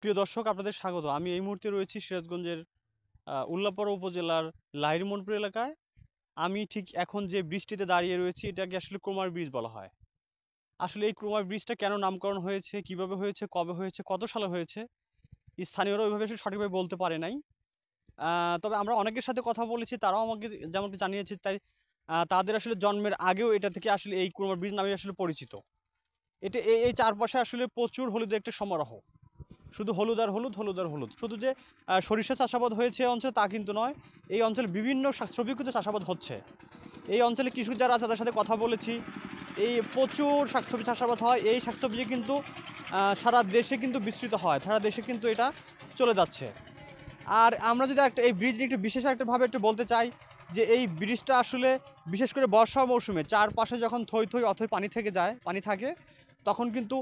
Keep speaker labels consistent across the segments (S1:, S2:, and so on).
S1: প্রিয় দর্শক, আপনাদের স্বাগত। আমি এই মুহূর্তে রয়েছি সিরাজগঞ্জের উল্লাপাড়া উপজেলার লাহিড়ী এলাকায়। আমি ঠিক এখন যে ব্রিজটিতে দাঁড়িয়ে রয়েছি এটাকে আসলে ক্রোমার ব্রিজ বলা হয়। আসলে এই ক্রোমার ব্রিজটা কেন নামকরণ হয়েছে, কিভাবে হয়েছে, কবে হয়েছে, কত সালে হয়েছে, স্থানীয়রা ওইভাবে আসলে সঠিকভাবে বলতে পারে নাই। তবে আমরা অনেকের সাথে কথা বলেছি, তারাও আমাকে যেমনটি জানিয়েছে তাই তাদের আসলে জন্মের আগেও এটা থেকে আসলে এই ক্রোমার ব্রিজ নামে আসলে পরিচিত। এটা এই চারপাশে আসলে প্রচুর হলুদের একটা সমারোহ। শুধু হলুদ আর হলুদ, হলুদ আর হলুদ। শুধু যে সরিষা চাষাবাদ হয়েছে এই অঞ্চলে তা কিন্তু নয়। এই অঞ্চলে বিভিন্ন শাকসবজি কিন্তু চাষাবাদ হচ্ছে। এই অঞ্চলে কৃষক যারা আছে তাদের সাথে কথা বলেছি। এই প্রচুর শাকসবজি চাষাবাদ হয়। এই শাকসবজি কিন্তু সারা দেশে কিন্তু বিস্তৃত হয়। সারা দেশে কিন্তু এটা চলে যাচ্ছে। আর আমরা যদি এই ব্রিজ নিয়ে একটু বিশেষ একটাভাবে একটু বলতে চাই যে এই ব্রিজটা আসলে বিশেষ করে বর্ষা মৌসুমে চারপাশে যখন থই থই অথই পানি থাকে তখন কিন্তু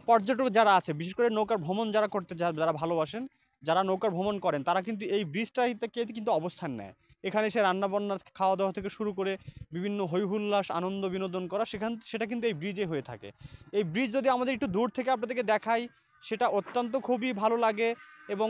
S1: পর্যটক যারা আছে, বিশেষ করে নৌকার ভ্রমণ যারা করতে যারা ভালোবাসেন, যারা নৌকার ভ্রমণ করেন তারা কিন্তু এই ব্রিজটাতে কিন্তু অবস্থান নেয়। এখানে এসে রান্নাবান্না, খাওয়া দাওয়া থেকে শুরু করে বিভিন্ন হৈহুল্লাস, আনন্দ বিনোদন করা সেটা কিন্তু এই ব্রিজে হয়ে থাকে। এই ব্রিজ যদি আমাদের একটু দূর থেকে আপনাদেরকে দেখাই, সেটা অত্যন্ত খুবই ভালো লাগে এবং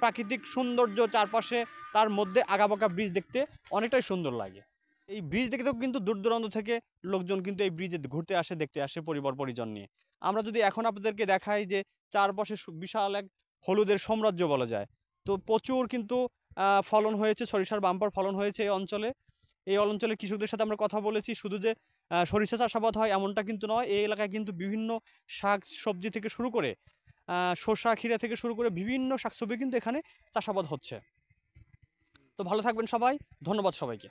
S1: প্রাকৃতিক সৌন্দর্য চারপাশে, তার মধ্যে আঁকাবাঁকা ব্রিজ দেখতে অনেকটাই সুন্দর লাগে। এই ব্রিজ দেখতেও কিন্তু দূর দূরান্ত থেকে লোকজন কিন্তু এই ব্রিজে ঘুরতে আসে, দেখতে আসে পরিবার পরিজন নিয়ে। আমরা যদি এখন আপনাদেরকে দেখাই যে চারপাশে বিশাল এক হলুদের সাম্রাজ্য বলা যায়। তো প্রচুর কিন্তু ফলন হয়েছে, সরিষার বাম্পার ফলন হয়েছে এই অঞ্চলে। এই অঞ্চলের কৃষকদের সাথে আমরা কথা বলেছি। শুধু যে সরিষা চাষাবাদ হয় এমনটা কিন্তু নয়। এই এলাকায় কিন্তু বিভিন্ন শাক সবজি থেকে শুরু করে শসা, ক্ষীরা থেকে শুরু করে বিভিন্ন শাকসবজি কিন্তু এখানে চাষাবাদ হচ্ছে। তো ভালো থাকবেন সবাই। ধন্যবাদ সবাইকে।